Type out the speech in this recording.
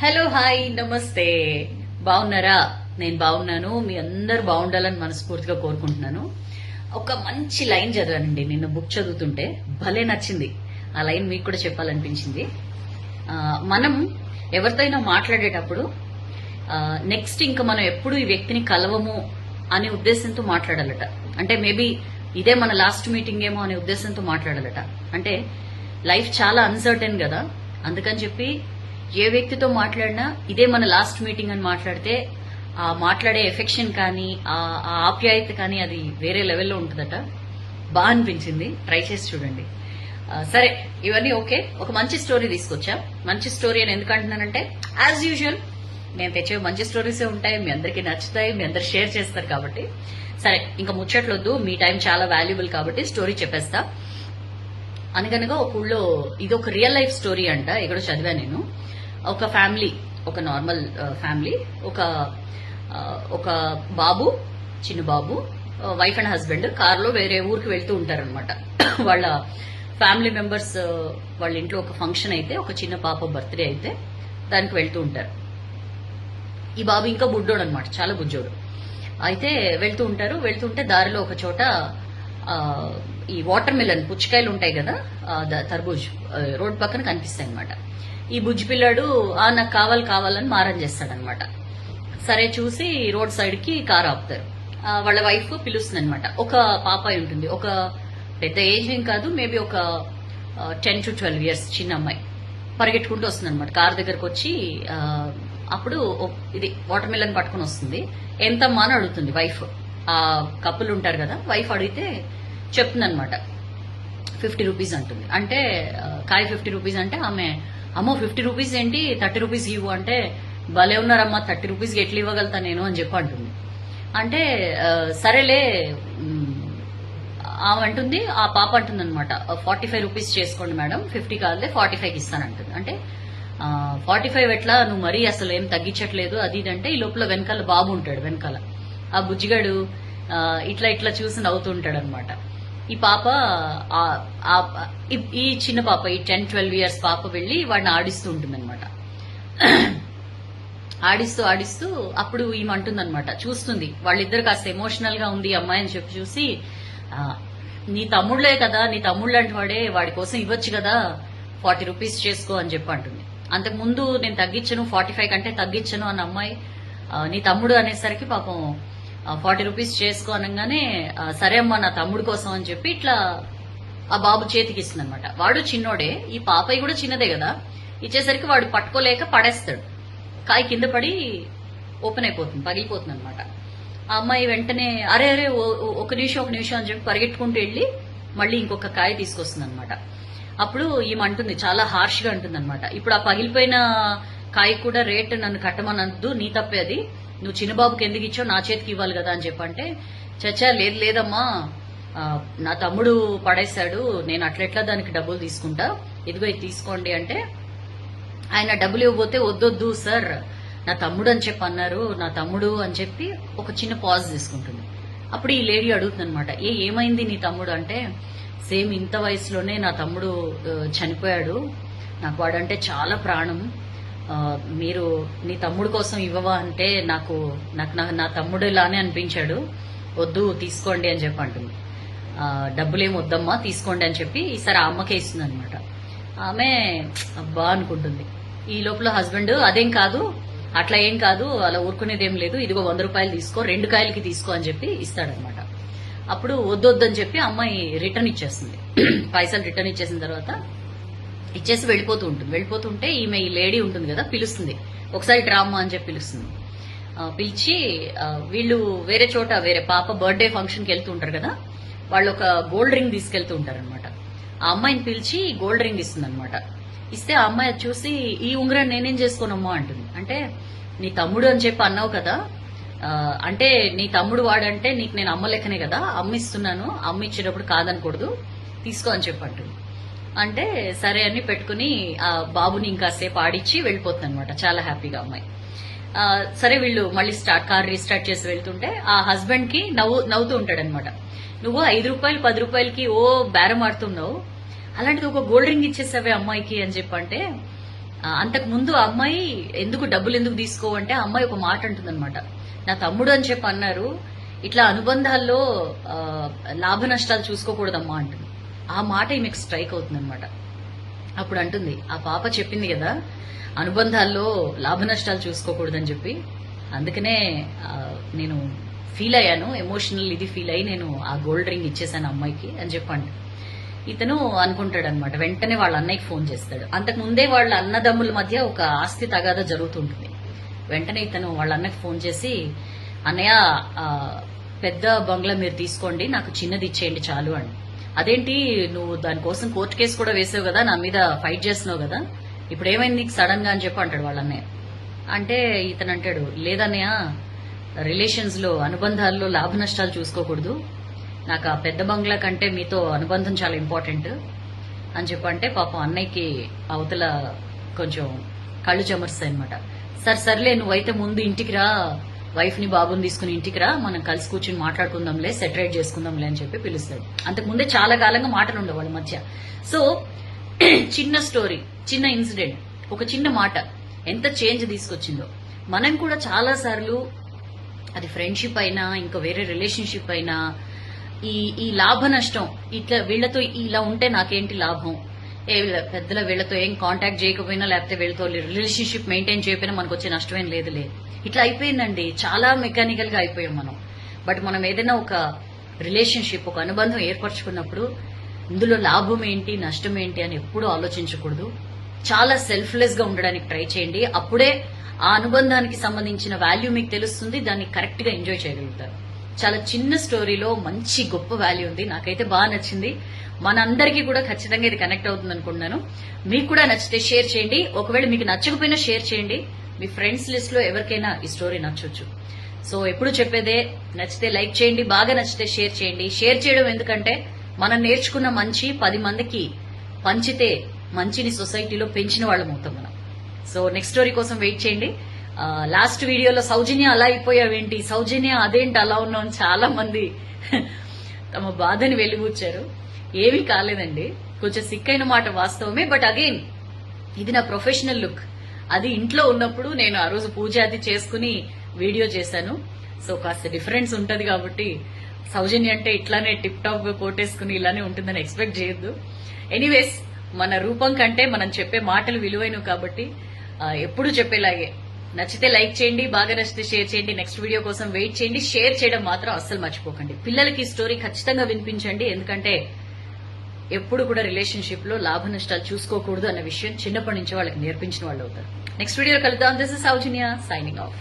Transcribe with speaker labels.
Speaker 1: Hello hi నమస్తే. బాగున్నారా? నేను బాగున్నాను. మీ అందరు బాగుండాలని మనస్ఫూర్తిగా కోరుకుంటున్నాను. ఒక మంచి లైన్ చదివానండి నిన్న బుక్ చదువుతుంటే, భలే నచ్చింది. ఆ లైన్ మీకు కూడా చెప్పాలనిపించింది. మనం ఎవరితోనైనా మాట్లాడేటప్పుడు నెక్స్ట్ ఇంకా మనం ఎప్పుడు ఈ వ్యక్తిని కలవము అనే ఉద్దేశంతో మాట్లాడాలట. అంటే మేబీ ఇదే మన లాస్ట్ మీటింగ్ ఏమో అనే ఉద్దేశంతో మాట్లాడాలట. అంటే లైఫ్ చాలా అన్సర్టెన్ కదా, అందుకని చెప్పి ఏ వ్యక్తితో మాట్లాడినా ఇదే మన లాస్ట్ మీటింగ్ అని మాట్లాడితే ఆ మాట్లాడే ఎఫెక్షన్ కానీ ఆ ఆప్యాయత కానీ అది వేరే లెవెల్లో ఉంటుందట. బాగా అనిపించింది, ట్రై చేసి చూడండి. సరే, ఇవన్నీ ఓకే. ఒక మంచి స్టోరీ తీసుకొచ్చా. మంచి స్టోరీ అని ఎందుకు అంటున్నానంటే, యాజ్ యూజువల్ నేను తెచ్చే మంచి స్టోరీసే ఉంటాయి, మీ అందరికీ నచ్చుతాయి, మీ అందరు షేర్ చేస్తారు కాబట్టి. సరే, ఇంకా ముచ్చట్లొద్దు, మీ టైం చాలా వాల్యుబుల్ కాబట్టి స్టోరీ చెప్పేస్తా. అనగనగా ఒక ఊళ్ళో, ఇది ఒక రియల్ లైఫ్ స్టోరీ అంట, ఎక్కడో చదివా నేను. ఒక ఫ్యామిలీ, ఒక నార్మల్ ఫ్యామిలీ, ఒక బాబు, చిన్న బాబు, వైఫ్ అండ్ హస్బెండ్ కార్లో వేరే ఊరికి వెళ్తూ ఉంటారనమాట. వాళ్ళ ఫ్యామిలీ మెంబర్స్ వాళ్ళ ఇంట్లో ఒక ఫంక్షన్ అయితే, ఒక చిన్న పాప బర్త్డే అయితే దానికి వెళ్తూ ఉంటారు. ఈ బాబు ఇంకా బుడ్డోడు అనమాట, చాలా బుజ్జోడు. అయితే వెళ్తుంటే దారిలో ఒక చోట ఈ వాటర్ మిలన్ పుచ్చకాయలు ఉంటాయి కదా, తర్బూజ్ రోడ్ పక్కన కనిపిస్తాయి అనమాట. ఈ బుజ్జి పిల్లాడు నాకు కావాలని మారం చేస్తాడనమాట. సరే చూసి రోడ్ సైడ్ కి కార్ ఆపుతారు. వాళ్ళ వైఫ్ పిలుస్తుంది అనమాట. ఒక పాపాయి ఉంటుంది, ఒక పెద్ద ఏజ్ ఏం కాదు, మేబీ ఒక 10 to 12 years చిన్న అమ్మాయి పరిగెట్టుకుంటూ వస్తుంది అనమాట. కార్ దగ్గరకు వచ్చి అప్పుడు ఇది వాటర్ మిలన్ పట్టుకుని వస్తుంది. ఎంతమ్మా అని అడుగుతుంది వైఫ్. ఆ కప్పులు ఉంటారు కదా, వైఫ్ అడిగితే చెప్తుంది అనమాట. 50 రూపీస్ అంటుంది. అంటే కాయ 50 రూపీస్ అంటే ఆమె, అమ్మో 50 రూపీస్ ఏంటి, 30 రూపీస్ ఇవ్వు అంటే, భలే ఉన్నారమ్మా 30 రూపీస్కి ఎట్లా ఇవ్వగలుగుతా నేను అని చెప్పి అంటుంది. అంటే సరేలే ఆమె అంటుంది, ఆ పాప అంటుంది అనమాట, 45 రూపీస్ చేసుకోండి మేడం, 50 కాదులే 45కి ఇస్తానంటుంది. అంటే 45 ఎట్లా, నువ్వు మరీ అసలు ఏం తగ్గించట్లేదు అది ఇది అంటే, ఈ లోపల వెనకాల బాబు ఉంటాడు. వెనకాల ఆ బుజ్జిగాడు ఇట్లా చూసి నవ్వుతుంటాడు అనమాట. ఈ పాప, ఈ చిన్న పాప, ఈ 10-12 years పాప వెళ్లి వాడిని ఆడిస్తూ ఉంటుంది అనమాట. ఆడిస్తూ అప్పుడు ఈమె అంటుందన్నమాట, చూస్తుంది వాళ్ళిద్దరు కాస్త ఎమోషనల్ గా ఉంది అమ్మాయి అని చెప్పి చూసి, నీ తమ్ముళ్లే కదా, నీ తమ్ముడు లాంటి వాడే, వాడి కోసం ఇవ్వచ్చు కదా, 40 రూపీస్ చేసుకో అని చెప్పి అంటుంది. అంతకు ముందు నేను తగ్గించను, 45 కంటే తగ్గించను అన్న అమ్మాయి నీ తమ్ముడు అనేసరికి పాపం 40 రూపీస్ చేసుకో అనగానే, సరే అమ్మా నా తమ్ముడు కోసం అని చెప్పి ఇట్లా ఆ బాబు చేతికి ఇస్తుంది అనమాట. వాడు చిన్నోడే, ఈ పాపయ్య కూడా చిన్నదే కదా, ఇచ్చేసరికి వాడు పట్టుకోలేక పడేస్తాడు. కాయ కింద పడి ఓపెన్ అయిపోతుంది, పగిలిపోతుంది అనమాట. ఆ అమ్మాయి వెంటనే అరే ఒక నిమిషం అని చెప్పి పరిగెట్టుకుంటూ వెళ్ళి మళ్ళీ ఇంకొక కాయ తీసుకొస్తుంది అనమాట. అప్పుడు ఈమె అంటుంది, చాలా హార్ష్ గా అంటుంది అనమాట, ఇప్పుడు ఆ పగిలిపోయిన కాయ కూడా రేట్ నన్ను కట్టమనద్దు, నీ తప్పే అది, నువ్వు చిన్నబాబుకి ఎందుకు ఇచ్చావు, నా చేతికి ఇవ్వాలి కదా అని చెప్పంటే, చచ్చా లేదమ్మా నా తమ్ముడు పడేశాడు, నేను అట్లెట్లా దానికి డబ్బులు తీసుకుంటా, ఇదిగో ఇది తీసుకోండి అంటే, ఆయన డబ్బులు ఇవ్వబోతే వద్దొద్దు సార్ నా తమ్ముడు అని చెప్పి అన్నారు, నా తమ్ముడు అని చెప్పి ఒక చిన్న పాజ్ తీసుకుంటుంది. అప్పుడు ఈ లేడీ అడుగుతుంది అనమాట, ఏమైంది నీ తమ్ముడు అంటే, సేమ్ ఇంత వయసులోనే నా తమ్ముడు చనిపోయాడు, నాకు వాడంటే చాలా ప్రాణం, మీరు నీ తమ్ముడు కోసం ఇవ్వవా అంటే నాకు నా తమ్ముడు ఇలానే అనిపించాడు, వద్దు తీసుకోండి అని చెప్పి అంటుంది. డబ్బులేం వద్దమ్మా తీసుకోండి అని చెప్పి ఈసారి ఆ అమ్మకే ఇస్తుంది అనమాట. ఆమె అబ్బా అనుకుంటుంది. ఈ లోపల హస్బెండ్, అదేం కాదు, అట్లా ఏం కాదు, అలా ఊరుకునేదేం లేదు, ఇదిగో 100 రూపాయలు తీసుకో, 2 కాయలకి తీసుకో అని చెప్పి ఇస్తాడనమాట. అప్పుడు వద్దొద్దని చెప్పి అమ్మాయి రిటర్న్ ఇచ్చేస్తుంది. పైసలు రిటర్న్ ఇచ్చేసిన తర్వాత ఇచ్చేసి వెళ్ళిపోతుంటే ఈమె, ఈ లేడీ ఉంటుంది కదా, పిలుస్తుంది, ఒకసారి డ్రామా అని చెప్పి పిలుస్తుంది. పిలిచి వీళ్ళు వేరే చోట, వేరే పాప బర్త్డే ఫంక్షన్కి వెళ్తూ ఉంటారు కదా, వాళ్ళు ఒక గోల్డ్ రింగ్ తీసుకెళ్తూ ఉంటారు అనమాట. ఆ అమ్మాయిని పిలిచి గోల్డ్ రింగ్ ఇస్తుంది అనమాట. ఇస్తే ఆ అమ్మాయి చూసి, ఈ ఉంగరం నేనేం చేసుకోనమ్మా అంటుంది. అంటే నీ తమ్ముడు అని చెప్పి అన్నావు కదా, అంటే నీ తమ్ముడు వాడంటే నీకు నేను అమ్మ లెక్కనే కదా, అమ్మ ఇస్తున్నాను, అమ్మ ఇచ్చేటప్పుడు కాదనకూడదు, తీసుకో అని చెప్పి అంటుంది. అంటే సరే అని పెట్టుకుని ఆ బాబుని ఇంకాసేపు ఆడిచ్చి వెళ్ళిపోతుంది అనమాట, చాలా హ్యాపీగా అమ్మాయి. సరే వీళ్ళు మళ్ళీ కార్ రీస్టార్ట్ చేసి వెళ్తుంటే ఆ హస్బెండ్ కి నవ్వుతూ ఉంటాడనమాట. నువ్వు 5 రూపాయలు 10 రూపాయలకి బేరం ఆడుతున్నావు, అలాంటిది ఒక గోల్డ్ రింగ్ ఇచ్చేసావే అమ్మాయికి అని చెప్పంటే, అంతకు ముందు ఆ అమ్మాయి ఎందుకు డబ్బులు ఎందుకు తీసుకోవంటే ఆ అమ్మాయి ఒక మాట అంటుందన్నమాట. నా తమ్ముడు అని చెప్పి అన్నారు, ఇట్లా అనుబంధాల్లో లాభ నష్టాలు చూసుకోకూడదమ్మా అంటుంది. ఆ మాట ఈమెకు స్ట్రైక్ అవుతుంది అనమాట. అప్పుడు అంటుంది, ఆ పాప చెప్పింది కదా అనుబంధాల్లో లాభ నష్టాలు చూసుకోకూడదని చెప్పి, అందుకనే నేను ఫీల్ అయ్యాను, ఎమోషనల్ ఇది ఫీల్ అయ్యి నేను ఆ గోల్డ్ రింగ్ ఇచ్చేసాను అమ్మాయికి అని చెప్పండి. ఇతను అనుకుంటాడు అనమాట. వెంటనే వాళ్ళ అన్నయ్యకి ఫోన్ చేస్తాడు. అంతకు ముందే వాళ్ళ అన్నదమ్ముల మధ్య ఒక ఆస్తి తగాదా జరుగుతుంటుంది. వెంటనే ఇతను వాళ్ళ అన్నకి ఫోన్ చేసి, అన్నయ్య పెద్ద బంగ్లా మీరు తీసుకోండి, నాకు చిన్నది ఇచ్చేయండి చాలు అని. అదేంటి నువ్వు దానికోసం కోర్టు కేసు కూడా వేసావు కదా, నా మీద ఫైట్ చేస్తున్నావు కదా, ఇప్పుడు ఏమైంది నీకు సడన్ గా అని చెప్పి అంటాడు వాళ్ళ అన్నయ్య. అంటే ఇతను అంటాడు, లేదన్నయ్య రిలేషన్స్ లో అనుబంధాల్లో లాభ నష్టాలు చూసుకోకూడదు, నాకు ఆ పెద్ద బంగ్లా కంటే మీతో అనుబంధం చాలా ఇంపార్టెంట్ అని చెప్పంటే పాపం అన్నయ్యకి అవతల కొంచెం కళ్ళు చెమరుస్తాయి అనమాట. సర్లే నువ్వైతే ముందు ఇంటికి రా, వైఫ్ ని బాబుని తీసుకుని ఇంటికి రా, మనం కలిసి కూర్చుని మాట్లాడుకుందాంలే, సెటరేట్ చేసుకుందాంలే అని చెప్పి పిలుస్తాడు. అంతకు ముందే చాలా కాలంగా మాటలు ఉండవు వాళ్ళ మధ్య. సో చిన్న స్టోరీ, చిన్న ఇన్సిడెంట్, ఒక చిన్న మాట ఎంత చేంజ్ తీసుకొచ్చిందో. మనం కూడా చాలా సార్లు అది ఫ్రెండ్షిప్ అయినా ఇంకా వేరే రిలేషన్షిప్ అయినా ఈ లాభ నష్టం, ఇట్లా వీళ్లతో ఇలా ఉంటే నాకేంటి లాభం, పెద్దల వీళ్లతో ఏం కాంటాక్ట్ చేయకపోయినా లేకపోతే వీళ్ళతో రిలేషన్షిప్ మెయింటైన్ చేయకపోయినా మనకు వచ్చే నష్టమేం లేదులే, ఇట్లా అయిపోయిందండి. చాలా మెకానికల్ గా అయిపోయాం మనం. బట్ మనం ఏదైనా ఒక రిలేషన్షిప్, ఒక అనుబంధం ఏర్పరచుకున్నప్పుడు ఇందులో లాభం ఏంటి నష్టం ఏంటి అని ఎప్పుడూ ఆలోచించకూడదు. చాలా సెల్ఫ్లెస్ గా ఉండడానికి ట్రై చేయండి. అప్పుడే ఆ అనుబంధానికి సంబంధించిన వాల్యూ మీకు తెలుస్తుంది, దాన్ని కరెక్ట్ గా ఎంజాయ్ చేయగలుగుతారు. చాలా చిన్న స్టోరీలో మంచి గొప్ప వాల్యూ ఉంది. నాకైతే బాగా నచ్చింది. మనందరికీ కూడా ఖచ్చితంగా ఇది కనెక్ట్ అవుతుంది అనుకుంటున్నాను. మీకు కూడా నచ్చితే షేర్ చేయండి. ఒకవేళ మీకు నచ్చకపోయినా షేర్ చేయండి. మీ ఫ్రెండ్స్ లిస్ట్ లో ఎవరికైనా ఈ స్టోరీ నచ్చొచ్చు. సో ఎప్పుడు చెప్పేదే, నచ్చితే లైక్ చేయండి, బాగా నచ్చితే షేర్ చేయండి. షేర్ చేయడం ఎందుకంటే మనం నేర్చుకున్న మంచి 10 మందికి పంచితే మంచిని సొసైటీలో పెంచిన వాళ్ళం అవుతాం మనం. సో నెక్స్ట్ స్టోరీ కోసం వెయిట్ చేయండి. లాస్ట్ వీడియోలో సౌజన్య అలా అయిపోయావేంటి, సౌజన్య అదేంటి అలా ఉన్నావు చాలా మంది తమ బాధని వెలిబుచ్చారు. ఏమీ కాలేదండి, కొంచెం సిక్ అయిన మాట వాస్తవమే. బట్ అగైన్ ఇది నా ప్రొఫెషనల్ లుక్. అది ఇంట్లో ఉన్నప్పుడు నేను ఆ రోజు పూజ అది చేసుకుని వీడియో చేశాను. సో కాస్త డిఫరెన్స్ ఉంటది కాబట్టి సౌజన్య అంటే ఇట్లానే టిప్ టాప్ గా కోటేసుకుని ఇలానే ఉంటుందని ఎక్స్పెక్ట్ చేయొద్దు. ఎనీవేస్ మన రూపం కంటే మనం చెప్పే మాటలు విలువైనవి కాబట్టి ఎప్పుడు చెప్పేలాగే నచ్చితే లైక్ చేయండి, బాగా నచ్చితే షేర్ చేయండి. నెక్స్ట్ వీడియో కోసం వెయిట్ చేయండి. షేర్ చేయడం మాత్రం అస్సలు మర్చిపోకండి. పిల్లలకి ఈ స్టోరీ ఖచ్చితంగా వినిపించండి. ఎందుకంటే ఎప్పుడు కూడా రిలేషన్షిప్ లో లాభ నష్టాలు చూసుకోకూడదు అన్న విషయం చిన్నప్పటి నుంచి వాళ్ళకి నేర్పించిన వాళ్ళు అవుతారు. నెక్స్ట్ వీడియో కలుద్దాం. This is Soujanya signing off.